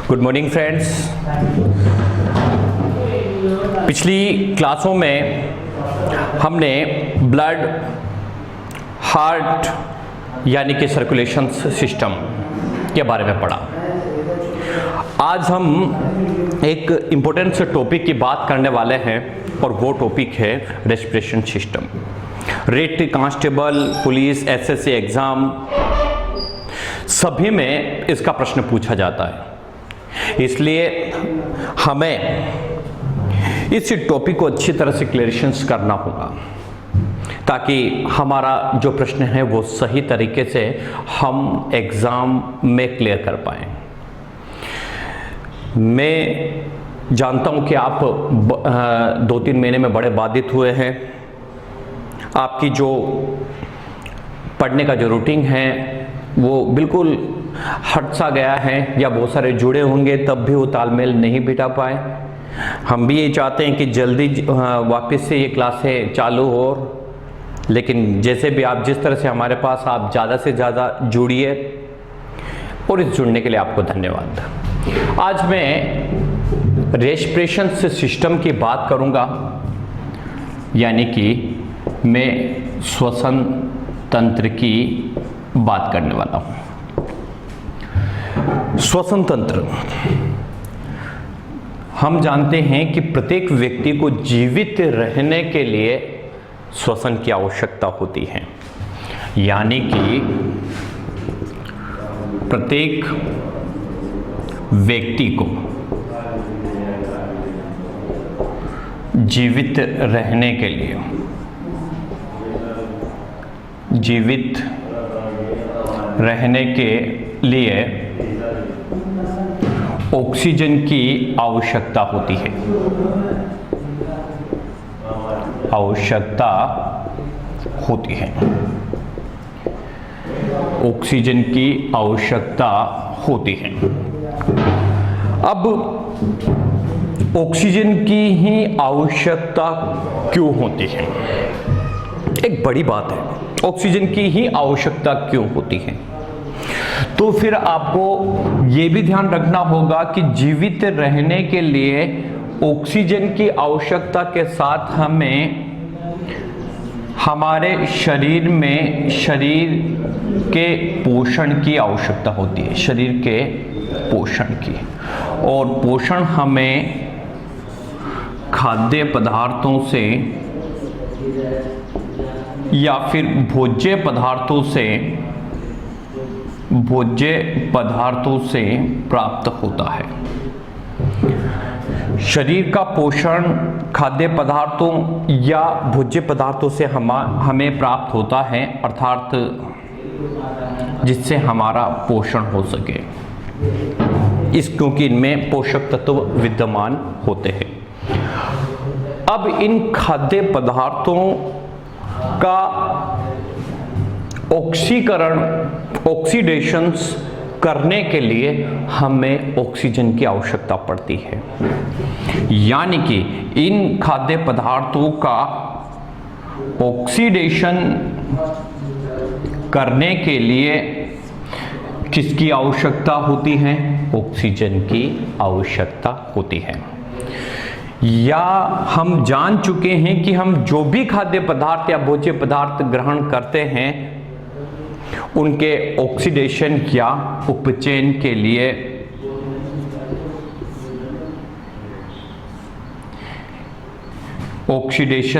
Good morning friends. पिछली क्लासों में हमने ब्लड, हार्ट यानी कि सर्कुलेशन सिस्टम के बारे में पढ़ा। आज हम एक इम्पोर्टेंट से टॉपिक की बात करने वाले हैं और वो टॉपिक है respiration system. Rate constable, police, SSC exam सभी में इसका प्रश्न पूछा जाता है, इसलिए हमें इस टॉपिक को अच्छी तरह से क्लियरेशंस करना होगा ताकि हमारा जो प्रश्न है वो सही तरीके से हम एग्जाम में क्लियर कर पाएं। मैं जानता हूं कि आप 2-3 महीने में बड़े बाधित हुए हैं। आपकी जो पढ़ने का जो रूटीन है वो बिल्कुल हट सा गया है या बहुत सारे जुड़े होंगे तब भी वो तालमेल नहीं बिठा पाए। हम भी ये चाहते हैं कि जल्दी वापस से ये क्लासें चालू हो, लेकिन जैसे भी आप जिस तरह से हमारे पास आप ज़्यादा से ज़्यादा जुड़िए और इस जुड़ने के लिए आपको धन्यवाद। आज मैं रेस्पिरेशन सिस्टम की बात करूंगा, यानी कि मैं श्वसन तंत्र की बात करने वाला हूं। श्वसन तंत्र, हम जानते हैं कि प्रत्येक व्यक्ति को जीवित रहने के लिए श्वसन की आवश्यकता होती है, यानी कि प्रत्येक व्यक्ति को जीवित रहने के लिए ऑक्सीजन की आवश्यकता होती है। ऑक्सीजन की आवश्यकता होती है। अब ऑक्सीजन की ही आवश्यकता क्यों होती है? एक बड़ी बात है, ऑक्सीजन की ही आवश्यकता क्यों होती है? तो फिर आपको ये भी ध्यान रखना होगा कि जीवित रहने के लिए ऑक्सीजन की आवश्यकता के साथ हमें हमारे शरीर में शरीर के पोषण की आवश्यकता होती है, शरीर के पोषण की। और पोषण हमें खाद्य पदार्थों से या फिर भोज्य पदार्थों से प्राप्त होता है। शरीर का पोषण खाद्य पदार्थों या भोज्य पदार्थों से हमें प्राप्त होता है, अर्थात जिससे हमारा पोषण हो सके, क्योंकि इनमें पोषक तत्व विद्यमान होते हैं। अब इन खाद्य पदार्थों का ऑक्सीडेशन करने के लिए हमें ऑक्सीजन की आवश्यकता पड़ती है, यानी कि इन खाद्य पदार्थों का ऑक्सीडेशन करने के लिए किसकी आवश्यकता होती है? ऑक्सीजन की आवश्यकता होती है। या हम जान चुके हैं कि हम जो भी खाद्य पदार्थ या भोज्य पदार्थ ग्रहण करते हैं उनके ऑक्सीडेशन या उपचयन के लिए ऑक्सीकरण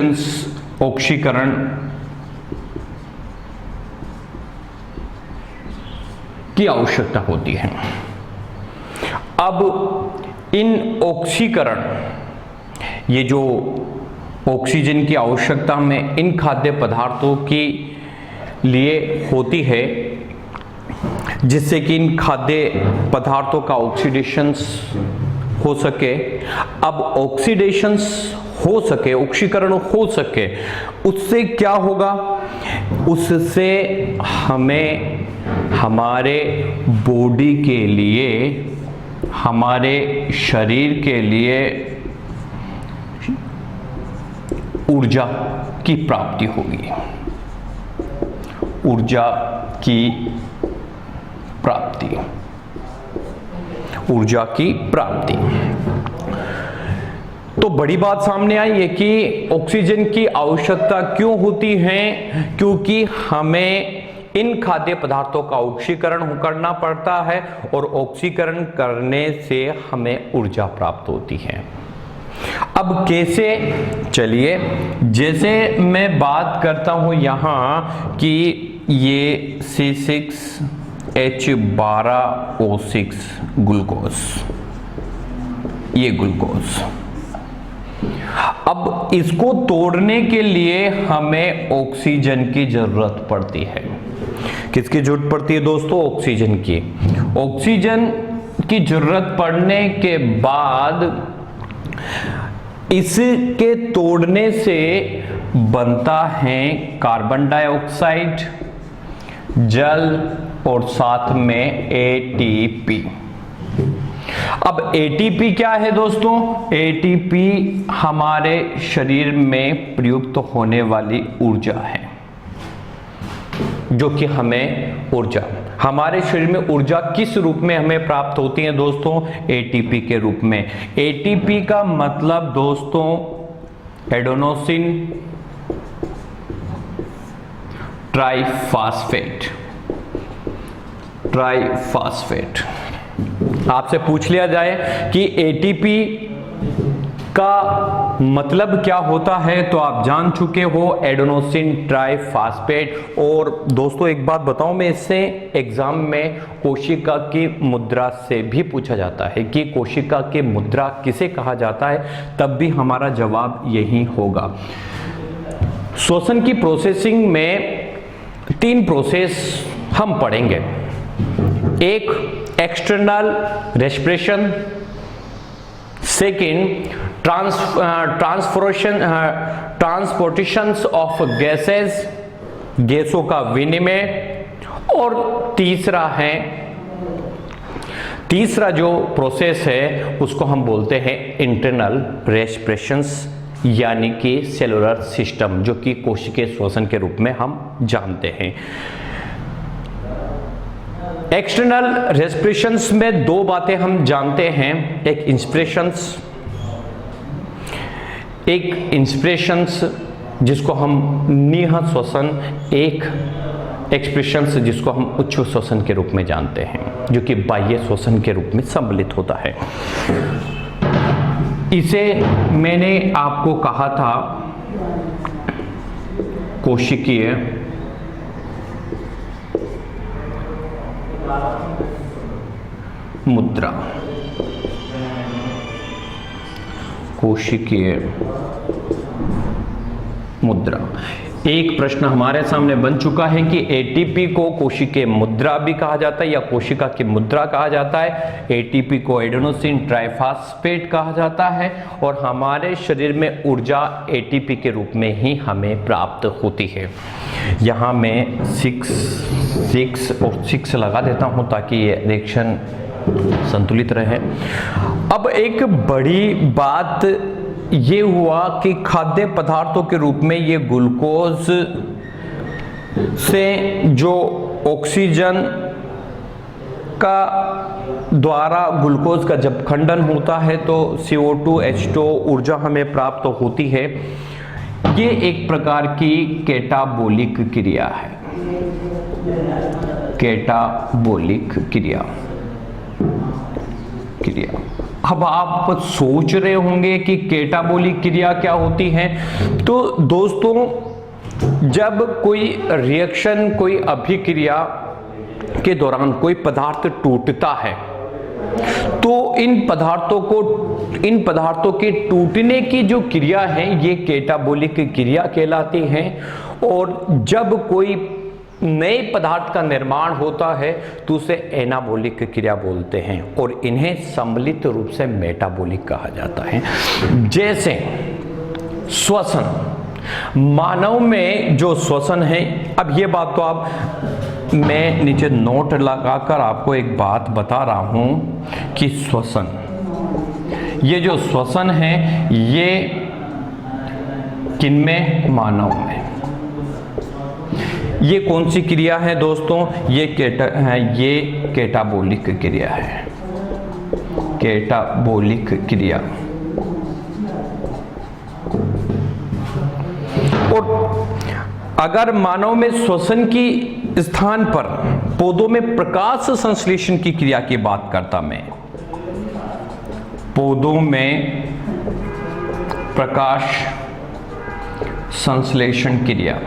की आवश्यकता होती है। अब इन ऑक्सीकरण, ये जो ऑक्सीजन की आवश्यकता में इन खाद्य पदार्थों की लिए होती है, जिससे कि इन खाद्य पदार्थों का ऑक्सीडेशन हो सके। अब ऑक्सीडेशन हो सके, ऑक्सीकरण हो सके, उससे क्या होगा? उससे हमें हमारे बॉडी के लिए, हमारे शरीर के लिए ऊर्जा की प्राप्ति होगी, ऊर्जा की प्राप्ति, ऊर्जा की प्राप्ति। तो बड़ी बात सामने आई है कि ऑक्सीजन की आवश्यकता क्यों होती है, क्योंकि हमें इन खाद्य पदार्थों का ऑक्सीकरण करना पड़ता है और ऑक्सीकरण करने से हमें ऊर्जा प्राप्त होती है। अब कैसे, चलिए, जैसे मैं बात करता हूं यहां कि ये C6H12O6 ग्लूकोज, ये ग्लूकोज, अब इसको तोड़ने के लिए हमें ऑक्सीजन की जरूरत पड़ती है। किसकी जरूरत पड़ती है दोस्तों? ऑक्सीजन की। ऑक्सीजन की जरूरत पड़ने के बाद इसके तोड़ने से बनता है कार्बन डाइऑक्साइड, जल और साथ में एटीपी। अब एटीपी क्या है दोस्तों? एटीपी हमारे शरीर में प्रयुक्त होने वाली ऊर्जा है, जो कि हमें ऊर्जा, हमारे शरीर में ऊर्जा किस रूप में हमें प्राप्त होती है दोस्तों? एटीपी के रूप में। एटीपी का मतलब दोस्तों एडेनोसिन ट्राइफॉस्फेट, ट्राइफॉस्फेट। आपसे पूछ लिया जाए कि एटीपी का मतलब क्या होता है, तो आप जान चुके हो, एडेनोसिन ट्राइफॉस्फेट। और दोस्तों एक बात बताऊं मैं, इससे एग्जाम में कोशिका की मुद्रा से भी पूछा जाता है कि कोशिका की मुद्रा किसे कहा जाता है, तब भी हमारा जवाब यही होगा। श्वसन की प्रोसेसिंग में 3 प्रोसेस हम पढ़ेंगे। एक external respiration, second transportation of gases, गैसों का विनिमय, और तीसरा जो प्रोसेस है उसको हम बोलते हैं इंटरनल रेस्पिरेशंस, यानी कि सेलुलर सिस्टम, जो कि कोशिकीय श्वसन के रूप में हम जानते हैं। एक्सटर्नल रेस्पिरेशंस में 2 बातें हम जानते हैं, एक इंस्पिरेशंस जिसको हम निहत श्वसन, एक एक्सप्रेशंस जिसको हम उच्च श्वसन के रूप में जानते हैं, जो कि बाह्य श्वसन के रूप में सम्मिलित होता है। इसे मैंने आपको कहा था कोशिकीय मुद्रा, कोशिकीय मुद्रा। एक प्रश्न हमारे सामने बन चुका है कि एटीपी को कोशिकीय मुद्रा भी कहा जाता है या कोशिका की मुद्रा कहा जाता है, एटीपी को एडेनोसिन ट्राइफॉस्फेट कहा जाता है, और हमारे शरीर में ऊर्जा एटीपी के रूप में ही हमें प्राप्त होती है। यहाँ मैं 6 और 6 लगा देता हूँ ताकि ये रिएक्शन संतुलित रहे। अब एक बड़ी बात ये हुआ कि खाद्य पदार्थों के रूप में ये ग्लूकोज से जो ऑक्सीजन का द्वारा ग्लूकोज का जब खंडन होता है तो CO2 H2 ऊर्जा हमें प्राप्त होती है। ये एक प्रकार की कैटाबोलिक क्रिया है, कैटाबोलिक क्रिया। अब आप सोच रहे होंगे कि कैटाबोलिक क्रिया क्या होती है। तो दोस्तों जब कोई रिएक्शन, कोई अभिक्रिया के दौरान कोई पदार्थ टूटता है तो इन पदार्थों के टूटने की जो क्रिया है ये कैटाबोलिक क्रिया कहलाती है। और जब कोई नए पदार्थ का निर्माण होता है तो उसे एनाबोलिक क्रिया बोलते हैं और इन्हें सम्मिलित रूप से मेटाबॉलिक कहा जाता है। जैसे श्वसन, मानव में जो श्वसन है, अब ये बात तो आप, मैं नीचे नोट लगाकर आपको एक बात बता रहा हूं कि श्वसन, ये जो श्वसन है ये किनमें? मानव में। ये कौन सी क्रिया है दोस्तों? ये कैटाबोलिक क्रिया है, कैटाबोलिक क्रिया। और अगर मानव में श्वसन की स्थान पर पौधों में प्रकाश संश्लेषण की क्रिया की बात करता मैं, पौधों में प्रकाश संश्लेषण क्रिया,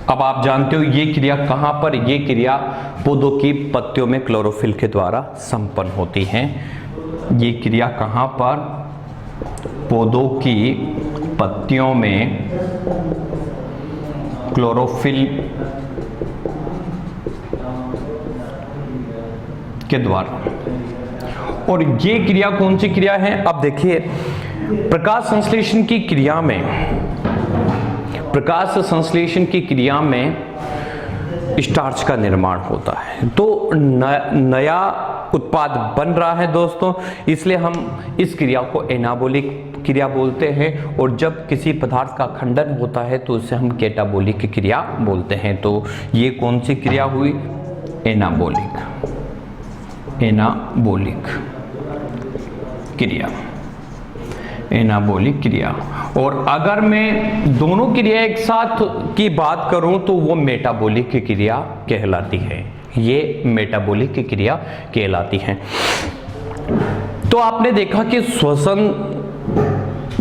अब आप जानते हो ये क्रिया कहां पर? ये क्रिया पौधों की पत्तियों में क्लोरोफिल के द्वारा संपन्न होती है। ये क्रिया कहां पर? पौधों की पत्तियों में क्लोरोफिल के द्वारा। और ये क्रिया कौन सी क्रिया है? अब देखिए, प्रकाश संश्लेषण की क्रिया में, प्रकाश संश्लेषण की क्रिया में स्टार्च का निर्माण होता है, तो नया उत्पाद बन रहा है दोस्तों, इसलिए हम इस क्रिया को एनाबॉलिक क्रिया बोलते हैं। और जब किसी पदार्थ का खंडन होता है तो उसे हम कैटाबॉलिक क्रिया बोलते हैं। तो ये कौन सी क्रिया हुई? एनाबॉलिक, एनाबॉलिक क्रिया, एनाबॉलिक क्रिया। और अगर मैं दोनों क्रिया एक साथ की बात करूं तो वो मेटाबॉलिक क्रिया कहलाती है, ये मेटाबॉलिक क्रिया कहलाती है। तो आपने देखा कि श्वसन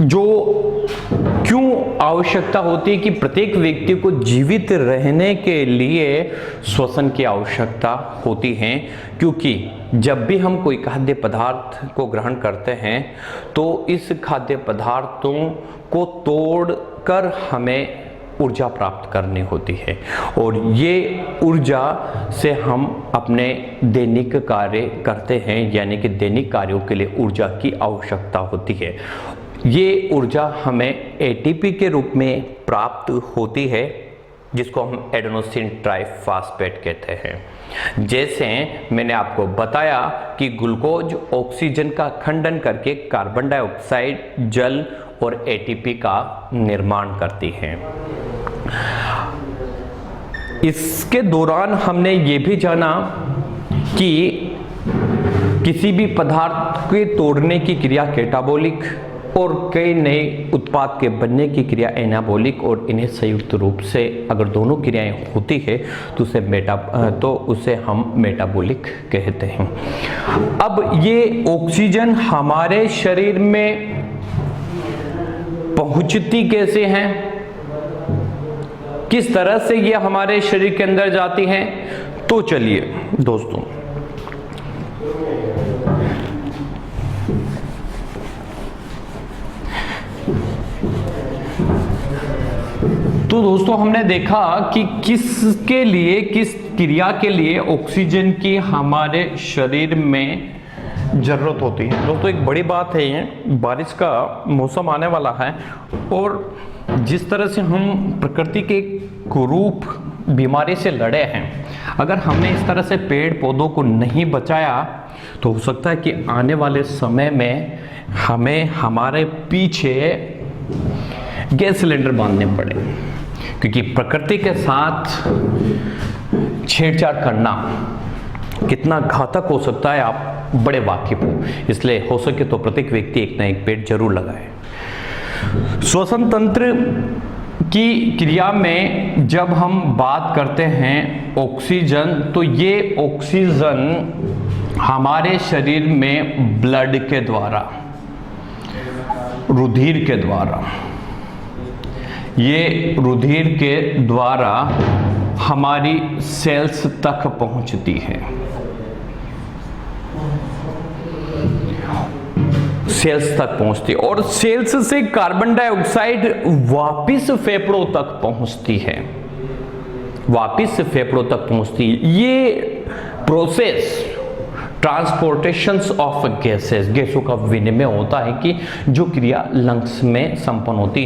जो क्यों आवश्यकता होती है कि प्रत्येक व्यक्ति को जीवित रहने के लिए श्वसन की आवश्यकता होती है, क्योंकि जब भी हम कोई खाद्य पदार्थ को ग्रहण करते हैं तो इस खाद्य पदार्थों को तोड़कर हमें ऊर्जा प्राप्त करनी होती है, और ये ऊर्जा से हम अपने दैनिक कार्य करते हैं, यानी कि दैनिक कार्यों के लिए ऊर्जा की आवश्यकता होती है। ये ऊर्जा हमें एटीपी के रूप में प्राप्त होती है, जिसको हम एडेनोसिन ट्राइफॉस्फेट कहते हैं। जैसे मैंने आपको बताया कि ग्लूकोज ऑक्सीजन का खंडन करके कार्बन डाइऑक्साइड, जल और एटीपी का निर्माण करती है। इसके दौरान हमने ये भी जाना कि किसी भी पदार्थ के तोड़ने की क्रिया कैटाबॉलिक और कई नए उत्पाद के बनने की क्रिया एनाबॉलिक, और इन्हें संयुक्त रूप से अगर दोनों क्रियाएं होती है तो उसे हम मेटाबॉलिक कहते हैं। अब ये ऑक्सीजन हमारे शरीर में पहुंचती कैसे हैं, किस तरह से ये हमारे शरीर के अंदर जाती हैं? तो चलिए दोस्तों, तो दोस्तों हमने देखा कि किसके लिए, किस क्रिया के लिए ऑक्सीजन की हमारे शरीर में जरूरत होती है। दोस्तों एक बड़ी बात है, ये बारिश का मौसम आने वाला है, और जिस तरह से हम प्रकृति के कुरूप बीमारी से लड़े हैं, अगर हमने इस तरह से पेड़ पौधों को नहीं बचाया तो हो सकता है कि आने वाले समय में हमें हमारे पीछे गैस सिलेंडर बांधने पड़े, क्योंकि प्रकृति के साथ छेड़छाड़ करना कितना घातक हो सकता है आप बड़े वाकिफ हो। इसलिए हो सके तो प्रत्येक व्यक्ति एक ना एक पेड़ जरूर लगाए। श्वसन तंत्र की क्रिया में जब हम बात करते हैं ऑक्सीजन, तो ये ऑक्सीजन हमारे शरीर में ब्लड के द्वारा, रुधिर के द्वारा, ये रुधिर के द्वारा हमारी सेल्स तक पहुंचती है, सेल्स तक पहुंचती है, और सेल्स से कार्बन डाइऑक्साइड वापिस फेफड़ों तक पहुंचती है, वापिस फेफड़ों तक पहुंचती है। ये प्रोसेस ट्रांसपोर्टेशन ऑफ गैसेस, गैसों का विनिमय होता है कि जो क्रिया लंग्स में संपन्न होती।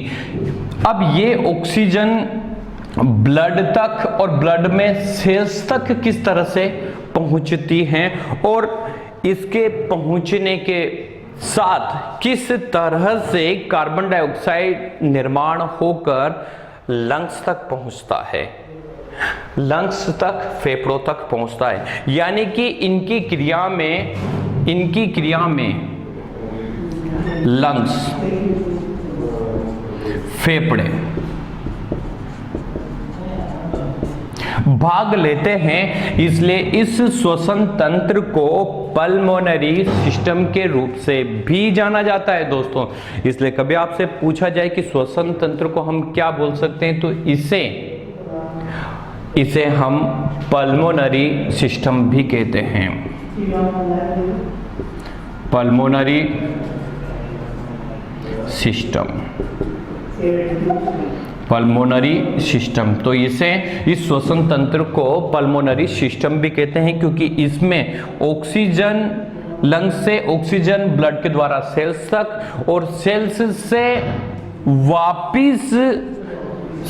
अब ये ऑक्सीजन ब्लड तक और ब्लड में सेल्स तक किस तरह से पहुंचती हैं, और इसके पहुंचने के साथ किस तरह से कार्बन डाइऑक्साइड निर्माण होकर लंग्स तक पहुंचता है, लंग्स तक, फेफड़ों तक पहुंचता है। यानी कि इनकी क्रिया में लंग्स, फेफड़े भाग लेते हैं, इसलिए इस श्वसन तंत्र को पल्मोनरी सिस्टम के रूप से भी जाना जाता है दोस्तों। इसलिए कभी आपसे पूछा जाए कि श्वसन तंत्र को हम क्या बोल सकते हैं, तो इसे हम पल्मोनरी सिस्टम भी कहते हैं, पल्मोनरी सिस्टम, पल्मोनरी सिस्टम। तो इस श्वसन तंत्र को पल्मोनरी सिस्टम भी कहते हैं, क्योंकि इसमें ऑक्सीजन, लंग्स से ऑक्सीजन ब्लड के द्वारा सेल्स तक, और सेल्स से वापिस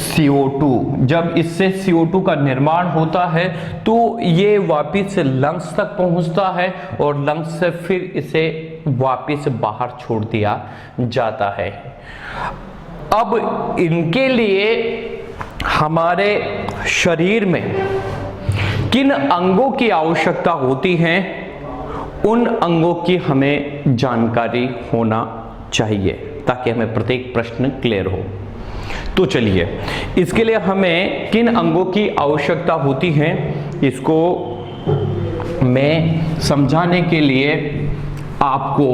CO2, जब इससे CO2 का निर्माण होता है तो ये वापिस लंग्स तक पहुंचता है, और लंग्स से फिर इसे वापिस बाहर छोड़ दिया जाता है। अब इनके लिए हमारे शरीर में किन अंगों की आवश्यकता होती है, उन अंगों की हमें जानकारी होना चाहिए ताकि हमें प्रत्येक प्रश्न क्लियर हो। तो चलिए, इसके लिए हमें किन अंगों की आवश्यकता होती है, इसको मैं समझाने के लिए आपको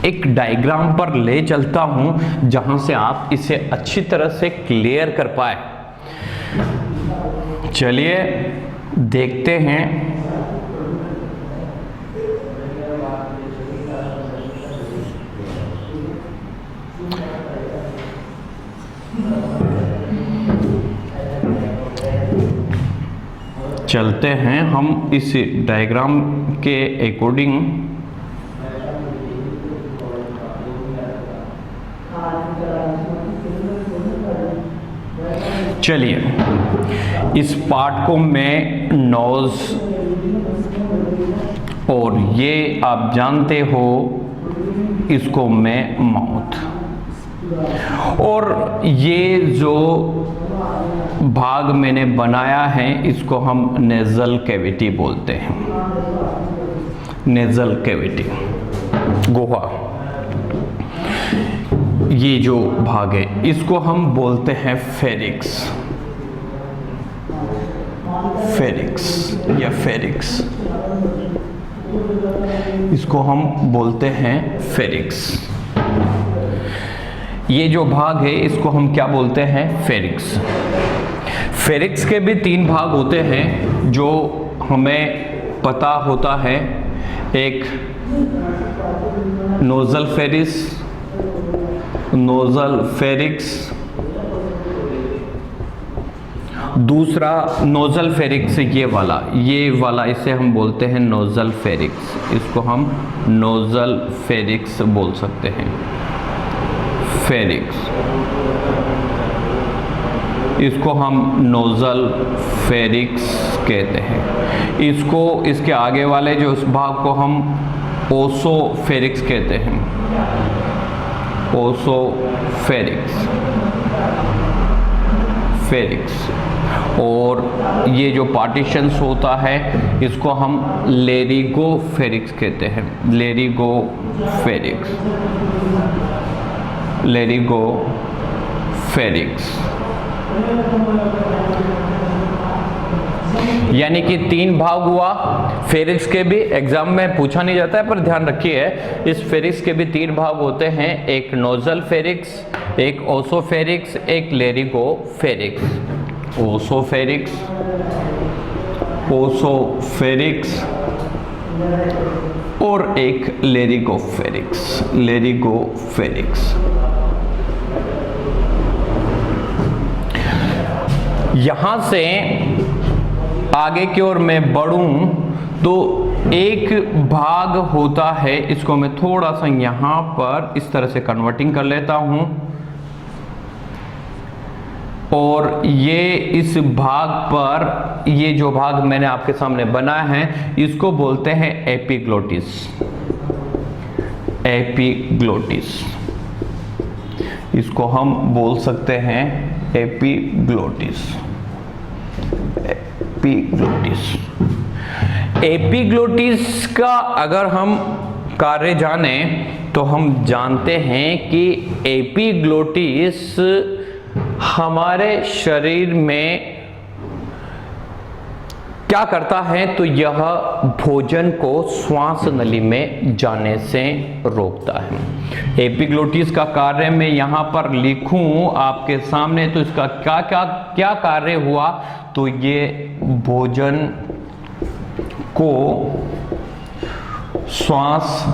एक डायग्राम पर ले चलता हूं, जहां से आप इसे अच्छी तरह से क्लियर कर पाए। चलिए देखते हैं। चलते हैं हम इस डायग्राम के अकॉर्डिंग। चलिए, इस पार्ट को मैं नोज, और ये आप जानते हो इसको मैं माउथ, और ये जो भाग मैंने बनाया है इसको हम नेजल कैविटी बोलते हैं, नेजल कैविटी, गुहा। ये जो भाग है इसको हम बोलते हैं फेरिक्स, फेरिक्स या फेरिक्स, इसको हम बोलते हैं फेरिक्स। ये जो भाग है इसको हम क्या बोलते हैं, फेरिक्स। फेरिक्स के भी 3 भाग होते हैं जो हमें पता होता है, एक नोजल फेरिस, नोजल फेरिक्स, दूसरा नोजल फेरिक्स ये वाला इसे हम बोलते हैं नोजल फेरिक्स, इसको हम नोजल फेरिक्स बोल सकते हैं, फेरिक्स, इसको हम नोजल फेरिक्स कहते हैं। इसको, इसके आगे वाले जो इस भाग को हम ओसो फेरिक्स कहते हैं, ओसो फेरिक्स, फेरिक्स। और ये जो पार्टीशंस होता है इसको हम लेरिगो फेरिक्स कहते हैं, लेरिगो फेरिक्स, लेरिगो फेरिक्स। यानी कि 3 भाग हुआ। फेरिक्स के भी एग्जाम में पूछा नहीं जाता है, पर ध्यान रखिए इस फेरिक्स के भी 3 भाग होते हैं, एक नोजल फेरिक्स, एक ओसोफेरिक्स, एक लेरिगो फेरिक्स। ओसोफेरिक्स, ओसोफेरिक्स और एक लेरिगोफेरिक्स, लेरिगोफेरिक्स। यहां से आगे की ओर मैं बढ़ूं तो एक भाग होता है, इसको मैं थोड़ा सा यहां पर इस तरह से कन्वर्टिंग कर लेता हूं, और ये इस भाग पर, ये जो भाग मैंने आपके सामने बनाया है इसको बोलते हैं एपिग्लोटिस, एपिग्लोटिस, इसको हम बोल सकते हैं एपिग्लोटिस। एपिग्लोटिस, एपिग्लोटिस का अगर हम कार्य जाने तो हम जानते हैं कि एपिग्लोटिस हमारे शरीर में क्या करता है, तो यह भोजन को श्वास नली में जाने से रोकता है। एपिग्लोटिस का कार्य मैं यहाँ पर लिखूं आपके सामने, तो इसका क्या क्या क्या कार्य हुआ, तो ये भोजन को श्वास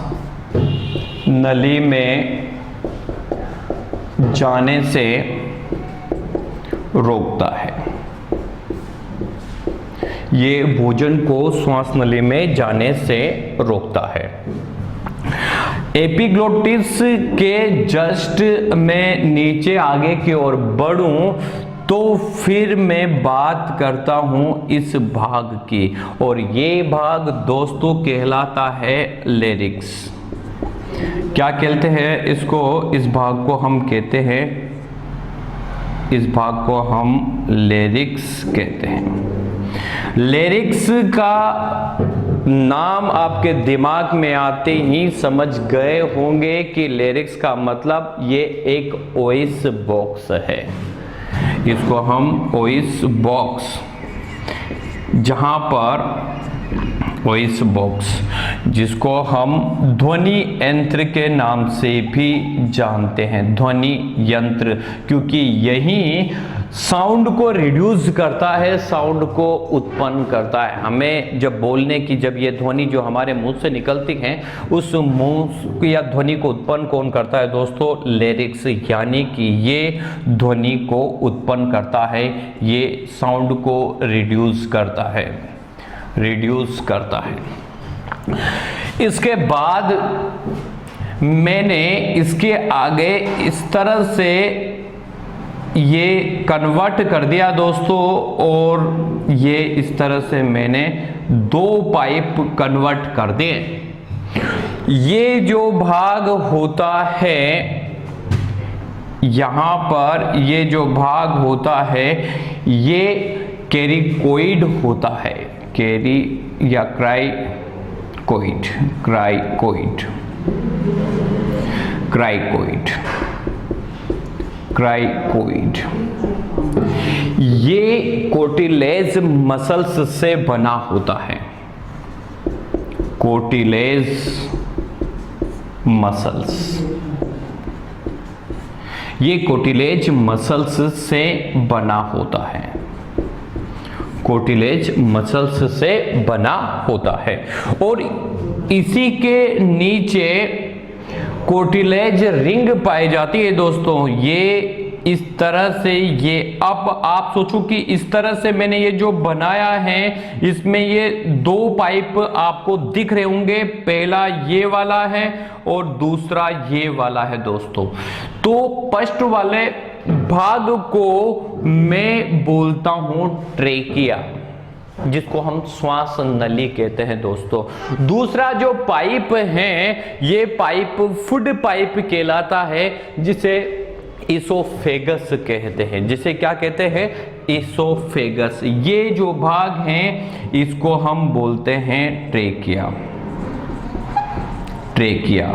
नली में जाने से रोकता है। ये भोजन को श्वास नली में जाने से रोकता है। एपिग्लोटिस के जस्ट मैं नीचे आगे की ओर बढ़ूं तो फिर मैं बात करता हूं इस भाग की, और ये भाग दोस्तों कहलाता है लेरिक्स। क्या कहते हैं इसको? इस भाग को हम कहते हैं, इस भाग को हम लेरिक्स कहते हैं। लेरिक्स का नाम आपके दिमाग में आते ही समझ गए होंगे कि लेरिक्स का मतलब ये एक वॉइस बॉक्स है। इसको हम वॉइस बॉक्स, जहां पर वॉइस बॉक्स, जिसको हम ध्वनि यंत्र के नाम से भी जानते हैं, ध्वनि यंत्र, क्योंकि यही साउंड को रिड्यूस करता है, साउंड को उत्पन्न करता है। हमें जब बोलने की, जब ये ध्वनि जो हमारे मुंह से निकलती है, उस मुंह या ध्वनि को उत्पन्न कौन करता है दोस्तों? लेरिक्स, यानी कि ये ध्वनि को उत्पन्न करता है, ये साउंड को रिड्यूस करता है, रिड्यूस करता है। इसके बाद मैंने इसके आगे इस तरह से ये कन्वर्ट कर दिया दोस्तों, और ये इस तरह से मैंने 2 पाइप कन्वर्ट कर दिए। ये जो भाग होता है यहां पर, ये जो भाग होता है ये कैरिकोइड होता है, कैरी या क्राइकोइड, क्राइकोइड, क्राइकोइड, क्राइकोइड। ये कोटिलेज मसल्स से बना होता है, कोटिलेज मसल्स, ये कोटिलेज मसल्स से बना होता है, कोटिलेज मसल्स से बना होता है। और इसी के नीचे कोटिलेज रिंग पाई जाती है दोस्तों। ये इस तरह से, ये अब आप सोचो कि इस तरह से मैंने ये जो बनाया है, इसमें ये 2 पाइप आपको दिख रहे होंगे, पहला ये वाला है और दूसरा ये वाला है दोस्तों। तो फर्स्ट वाले भाग को मैं बोलता हूं ट्रेकिया, जिसको हम श्वास नली कहते हैं दोस्तों। दूसरा जो पाइप है, ये पाइप फूड पाइप कहलाता है, जिसे इसोफेगस कहते हैं, जिसे क्या कहते हैं? इसोफेगस। ये जो भाग हैं इसको हम बोलते हैं ट्रेकिया, ट्रेकिया,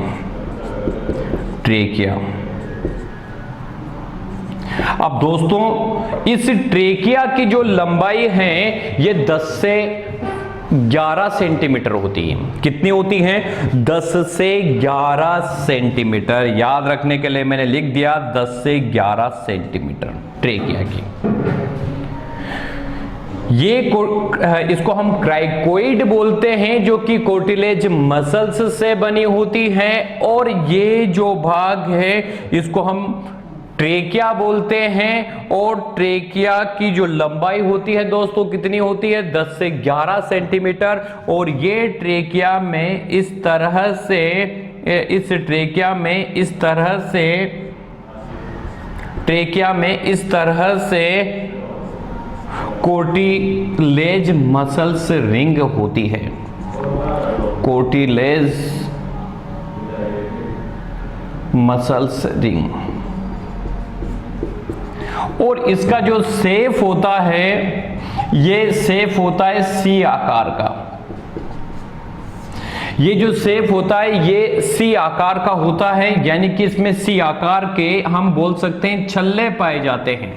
ट्रेकिया। अब दोस्तों इस ट्रेकिया की जो लंबाई है ये 10 से 11 सेंटीमीटर होती है। कितनी होती हैं? 10 से 11 सेंटीमीटर। याद रखने के लिए मैंने लिख दिया 10 से 11 सेंटीमीटर ट्रेकिया की। ये इसको हम क्राइकोइड बोलते हैं, जो कि कोटिलेज मसल्स से बनी होती है। और ये जो भाग है इसको हम ट्रेकिया बोलते हैं। और ट्रेकिया की जो लंबाई होती है दोस्तों कितनी होती है? 10 से 11 सेंटीमीटर। और ये ट्रेकिया में इस तरह से, इस ट्रेकिया में इस तरह से, ट्रेकिया में इस तरह से कोटिलेज मसल्स रिंग होती है, कोटिलेज मसल्स रिंग। और इसका जो शेप होता है, ये शेप होता है सी आकार का। ये जो शेप होता है ये सी आकार का होता है, यानी कि इसमें सी आकार के हम बोल सकते हैं छल्ले पाए जाते हैं।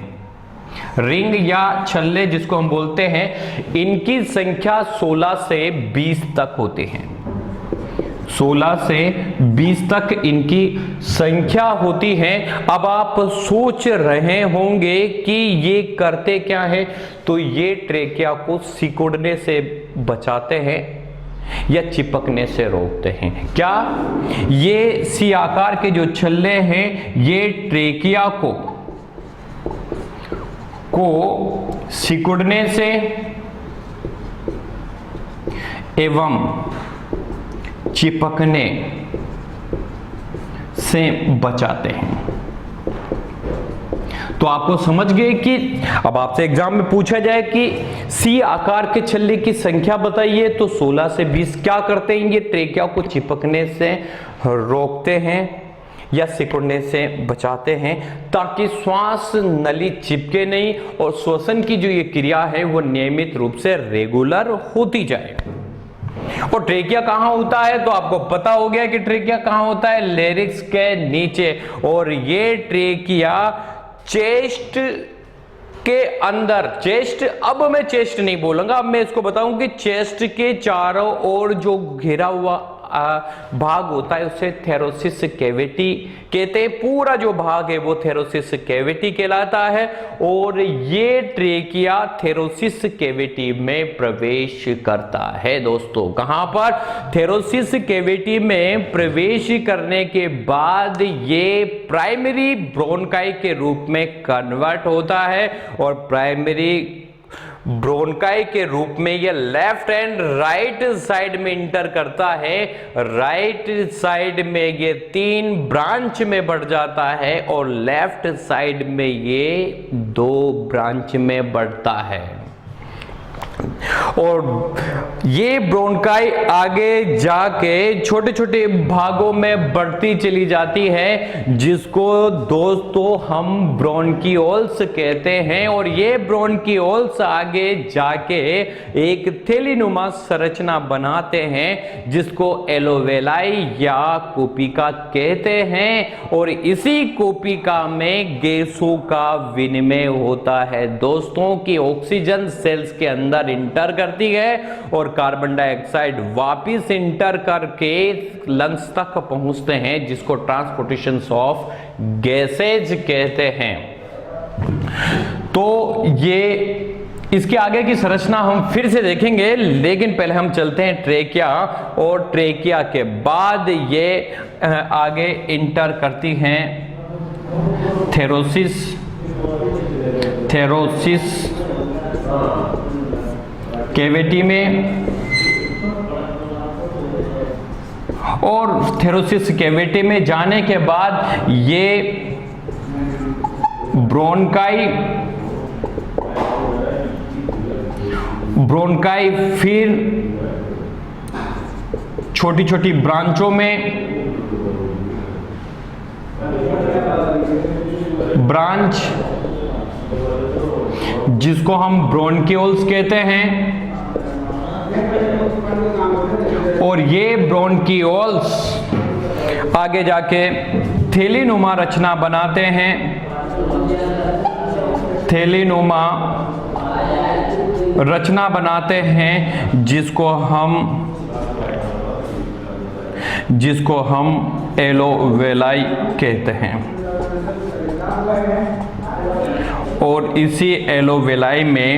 रिंग या छल्ले जिसको हम बोलते हैं, इनकी संख्या 16 से 20 तक होते हैं। 16 से 20 तक इनकी संख्या होती है। अब आप सोच रहे होंगे कि ये करते क्या है, तो ये ट्रेकिया को सिकुड़ने से बचाते हैं या चिपकने से रोकते हैं। क्या ये सी आकार के जो छल्ले हैं ये ट्रेकिया को सिकुड़ने से एवं चिपकने से बचाते हैं। तो आपको समझ गए कि अब आपसे एग्जाम में पूछा जाए कि सी आकार के छल्ले की संख्या बताइए, तो 16 से 20 क्या करते हैं, ये ट्रेकिया को चिपकने से रोकते हैं या सिकुड़ने से बचाते हैं, ताकि श्वास नली चिपके नहीं और श्वसन की जो ये क्रिया है वो नियमित रूप से रेगुलर होती जाए। और ट्रेकिया कहां होता है, तो आपको पता हो गया कि ट्रेकिया कहां होता है, लेरिक्स के नीचे। और ये ट्रेकिया चेस्ट के अंदर, चेस्ट, अब मैं चेस्ट नहीं बोलूंगा, अब मैं इसको बताऊं कि चेस्ट के चारों ओर जो घिरा हुआ भाग होता है उसे थेरोसिस कैविटी कहते हैं। पूरा जो भाग है वो थेरोसिस कैविटी कहलाता है। और ये ट्रेकिया थेरोसिस कैविटी में प्रवेश करता है दोस्तों। कहां पर, थेरोसिस कैविटी में प्रवेश करने के बाद ये प्राइमरी ब्रोंकाई के रूप में कन्वर्ट होता है। और प्राइमरी ब्रोंकाई के रूप में यह लेफ्ट एंड राइट साइड में इंटर करता है। राइट साइड में ये 3 ब्रांच में बढ़ जाता है और लेफ्ट साइड में ये 2 ब्रांच में बढ़ता है। और ये ब्रोंकाई आगे जाके छोटे छोटे भागों में बढ़ती चली जाती है, जिसको दोस्तों हम ब्रोंकियोल्स कहते हैं। और ये ब्रोंकियोल्स आगे जाके एक थैलीनुमा संरचना बनाते हैं, जिसको एलोवेलाई या कोपिका कहते हैं। और इसी कोपिका में गैसों का विनिमय होता है दोस्तों, की ऑक्सीजन सेल्स के अंदर इंटर करती है और कार्बन डाइऑक्साइड वापिस इंटर करके लंग्स तक पहुंचते हैं, जिसको ट्रांसपोर्टेशन ऑफ गैसेज कहते हैं। तो ये इसके आगे की संरचना हम फिर से देखेंगे, लेकिन पहले हम चलते हैं ट्रेकिया। और ट्रेकिया के बाद ये आगे इंटर करती हैं थेरोसिस कैविटी में। और थेरोसिस कैविटी में जाने के बाद ये ब्रोंकाई फिर छोटी छोटी ब्रांचों में ब्रांच, जिसको हम ब्रोंकियोल्स कहते हैं। और ये ब्रोंकियोल्स आगे जाके थैलीनुमा रचना बनाते हैं। थैलीनुमा रचना बनाते हैं, जिसको हम एलोवेलाई कहते हैं। और इसी एलोवेलाई में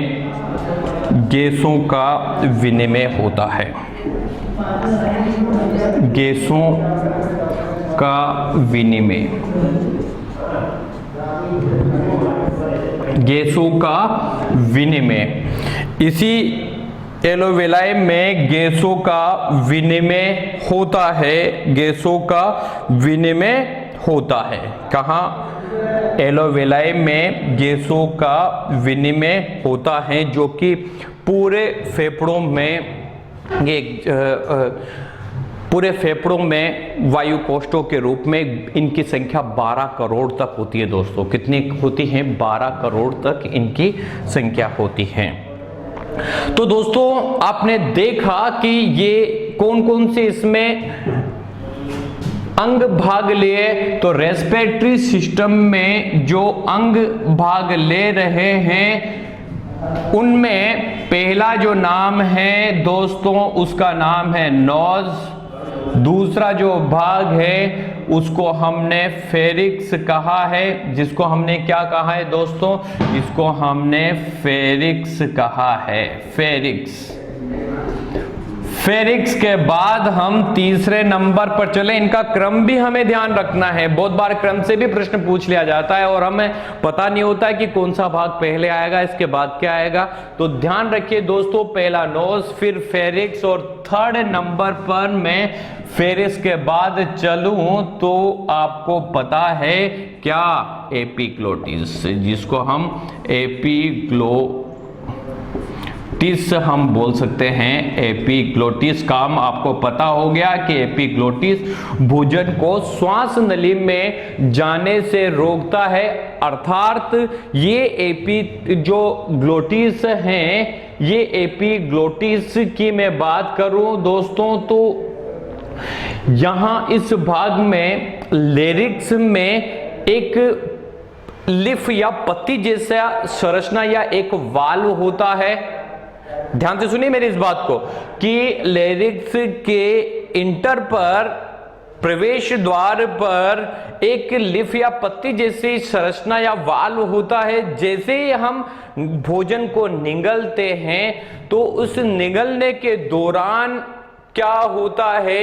गैसों का विनिमय होता है। गैसों का विनिमय, गैसों का विनिमय, इसी एलोवेलाई में गैसों का विनिमय होता है। गैसों का विनिमय होता है कहाँ, एलोवेलाई में गैसों का विनिमय होता है, जो कि पूरे फेफड़ों में ये पूरे फेफड़ों में वायु कोष्ठों के रूप में इनकी संख्या 12 करोड़ तक होती है दोस्तों। कितनी होती है? 12 करोड़ तक इनकी संख्या होती है। तो दोस्तों आपने देखा कि ये कौन कौन से इसमें अंग भाग लिए। तो रेस्पिरेटरी सिस्टम में जो अंग भाग ले रहे हैं उनमें पहला जो नाम है दोस्तों उसका नाम है नोज। दूसरा जो भाग है उसको हमने फेरिक्स कहा है, जिसको हमने क्या कहा है दोस्तों? इसको हमने फेरिक्स कहा है, फेरिक्स। फेरिक्स के बाद हम तीसरे नंबर पर चले। इनका क्रम भी हमें ध्यान रखना है, बहुत बार क्रम से भी प्रश्न पूछ लिया जाता है और हमें पता नहीं होता है कि कौन सा भाग पहले आएगा, इसके बाद क्या आएगा। तो ध्यान रखिए दोस्तों, पहला नोज, फिर फेरिक्स और थर्ड नंबर पर मैं फेरिक्स के बाद चलूं तो आपको पता है क्या? एपिग्लोटिस, जिसको हम एपिग्लोटिस हम बोल सकते हैं। एपिग्लोटिस काम आपको पता हो गया कि एपिग्लोटिस भोजन को श्वास नली में जाने से रोकता है। अर्थात ये जो ग्लोटिस हैं, ये एपिग्लोटिस की मैं बात करूं दोस्तों तो यहां इस भाग में लेरिक्स में एक लिफ या पत्ती जैसा संरचना या एक वाल्व होता है। ध्यान से सुनिए मेरी इस बात को कि लेरिक्स के इंटर पर, प्रवेश द्वार पर एक लिफ या पत्ती जैसी संरचना या वाल्व होता है। जैसे ही हम भोजन को निगलते हैं तो उस निगलने के दौरान क्या होता है?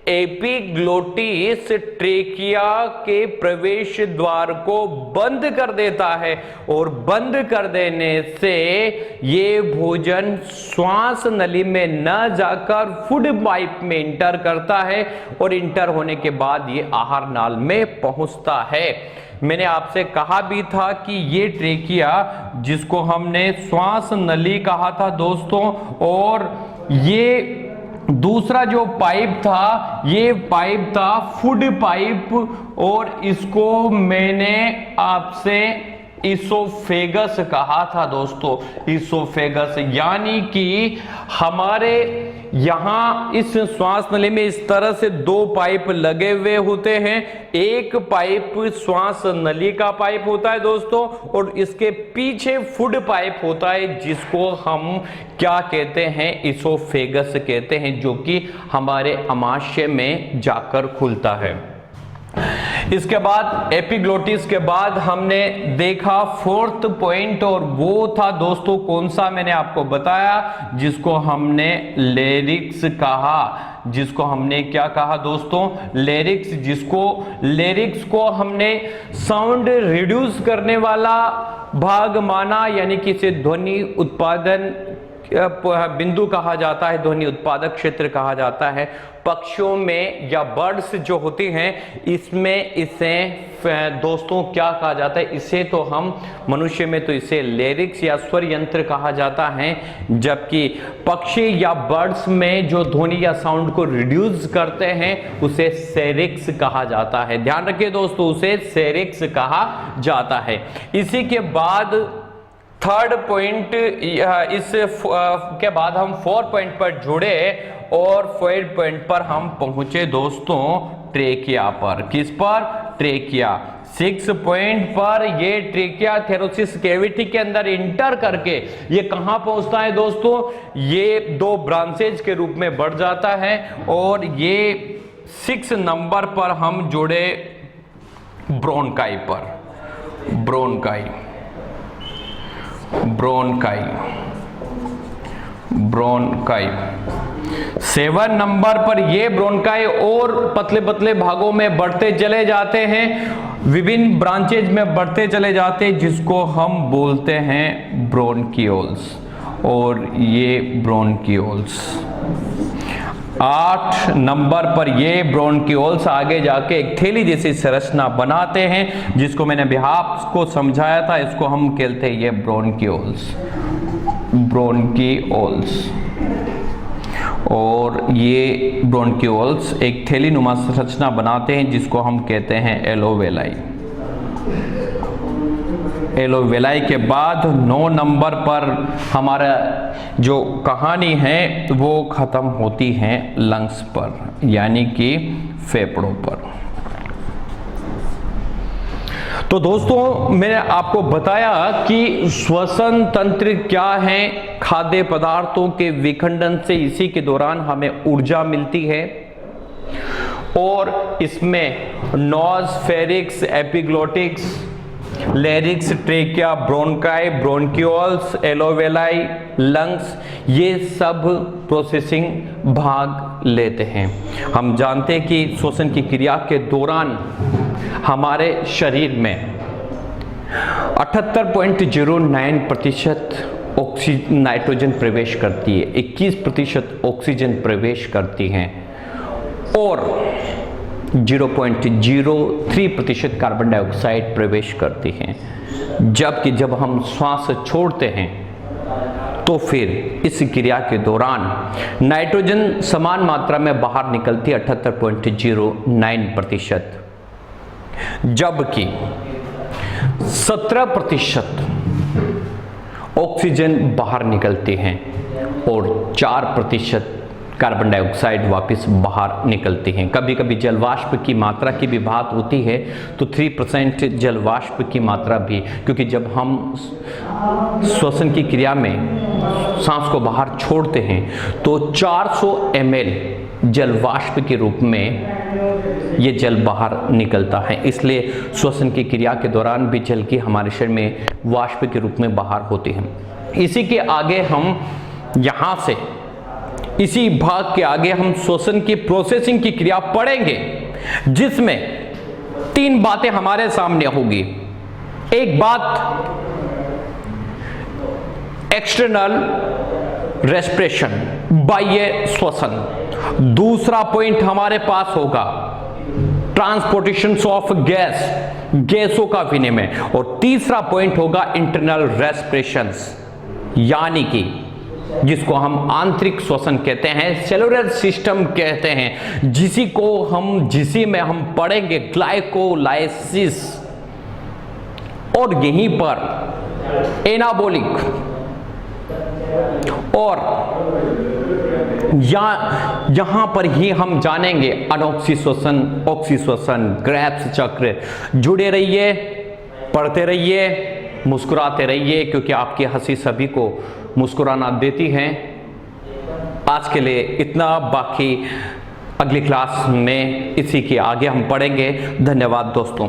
एपिग्लोटिस ट्रेकिया के प्रवेश द्वार को बंद कर देता है और बंद कर देने से ये भोजन श्वास नली में न जाकर फूड पाइप में इंटर करता है और इंटर होने के बाद ये आहार नाल में पहुंचता है। मैंने आपसे कहा भी था कि ये ट्रेकिया, जिसको हमने श्वास नली कहा था दोस्तों, और ये दूसरा जो पाइप था, ये पाइप था फूड पाइप, और इसको मैंने आपसे इसोफेगस कहा था दोस्तों। इसोफेगस यानी कि हमारे यहां इस श्वास नली में इस तरह से दो पाइप लगे हुए होते हैं। एक पाइप श्वास नली का पाइप होता है दोस्तों, और इसके पीछे फूड पाइप होता है जिसको हम क्या कहते हैं? इसोफेगस कहते हैं, जो कि हमारे आमाशय में जाकर खुलता है। इसके बाद एपिग्लोटिस के बाद हमने देखा फोर्थ पॉइंट, और वो था दोस्तों कौन सा? मैंने आपको बताया, जिसको हमने लेरिक्स कहा। जिसको हमने क्या कहा दोस्तों? लेरिक्स। लेरिक्स को हमने साउंड रिड्यूस करने वाला भाग माना, यानी कि इसे ध्वनि उत्पादन बिंदु कहा जाता है, ध्वनि उत्पादक क्षेत्र कहा जाता है। पक्षियों में या बर्ड्स जो होती हैं इसमें इसे दोस्तों क्या कहा जाता है? इसे तो हम मनुष्य में तो इसे लेरिक्स या स्वर यंत्र कहा जाता है, जबकि पक्षी या बर्ड्स में जो ध्वनि या साउंड को रिड्यूस करते हैं उसे सेरिक्स कहा जाता है। ध्यान रखिए दोस्तों, उसे सेरिक्स कहा जाता है। इसी के बाद थर्ड पॉइंट, इस के बाद हम 4 पॉइंट पर जुड़े और 4 पॉइंट पर हम पहुंचे दोस्तों ट्रेकिया पर। किस पर? ट्रेकिया। 6 पॉइंट पर ये ट्रेकिया थेरोसिस कैविटी के अंदर इंटर करके ये कहां पहुंचता है दोस्तों? ये 2 ब्रांचेज के रूप में बढ़ जाता है, और ये 6 नंबर पर हम जुड़े ब्रोनकाई पर। ब्रोनकाई 7 नंबर पर ये ब्रोनकाई और पतले पतले भागों में बढ़ते चले जाते हैं, विभिन्न ब्रांचेज में बढ़ते चले जाते हैं, जिसको हम बोलते हैं ब्रोनकियोल्स। और ये ब्रोनकियोल्स 8 नंबर पर ये ब्रोनकियोल्स आगे जाके एक थैली जैसी संरचना बनाते हैं, जिसको मैंने अभी आपको समझाया था। इसको हम कहते हैं ये ब्रोनकियोल्स। और ये ब्रोंक्यूल्स एक थैलीनुमा संरचना बनाते हैं जिसको हम कहते हैं एलोवेलाई। एलोवेलाई के बाद 9 नंबर पर हमारा जो कहानी है वो ख़त्म होती है लंग्स पर, यानी कि फेफड़ों पर। तो दोस्तों मैंने आपको बताया कि श्वसन तंत्र क्या है। खाद्य पदार्थों के विखंडन से इसी के दौरान हमें ऊर्जा मिलती है और इसमें नॉज, फेरिक्स, एपिग्लोटिक्स, लैरिक्स, ट्रेकिया, ब्रोंकाई, ब्रोंक्यूल्स, एलोवेलाई, लंग्स, ये सब प्रोसेसिंग भाग लेते हैं। हम जानते हैं कि श्वसन की क्रिया के दौरान हमारे शरीर में 78.09% नाइट्रोजन प्रवेश करती है, 21% ऑक्सीजन प्रवेश करती है और 0.03% कार्बन डाइऑक्साइड प्रवेश करती है। जबकि जब हम श्वास छोड़ते हैं तो फिर इस क्रिया के दौरान नाइट्रोजन समान मात्रा में बाहर निकलती है 78.09%, जबकि 17% ऑक्सीजन बाहर निकलती है और 4% कार्बन डाइऑक्साइड वापस बाहर निकलती हैं। कभी कभी जलवाष्प की मात्रा की भी बात होती है तो 3% जलवाष्प की मात्रा भी, क्योंकि जब हम श्वसन की क्रिया में सांस को बाहर छोड़ते हैं तो 400 ml जलवाष्प के रूप में ये जल बाहर निकलता है। इसलिए श्वसन की क्रिया के दौरान भी जल की हमारे शरीर में वाष्प के रूप में बाहर होती है। इसी के आगे हम यहाँ से इसी भाग के आगे हम श्वसन की प्रोसेसिंग की क्रिया पढ़ेंगे, जिसमें 3 बातें हमारे सामने होगी। एक बात एक्सटर्नल रेस्पिरेशन, बाह्य श्वसन। दूसरा पॉइंट हमारे पास होगा ट्रांसपोर्टेशन ऑफ गैस, गैसों का विनिमय। और तीसरा पॉइंट होगा इंटरनल रेस्पिरेशंस, यानी कि जिसको हम आंतरिक श्वसन कहते हैं, सेलुलर सिस्टम कहते हैं, जिसी में हम पढ़ेंगे ग्लाइकोलाइसिस। और यहीं पर एनाबॉलिक और यहां पर ही हम जानेंगे अनोक्सी श्वसन, ऑक्सी श्वसन, ग्रेव्स चक्र। जुड़े रहिए, पढ़ते रहिए, मुस्कुराते रहिए, क्योंकि आपकी हंसी सभी को मुस्कुराना देती है। आज के लिए इतना, बाकी अगली क्लास में इसी के आगे हम पढ़ेंगे। धन्यवाद दोस्तों।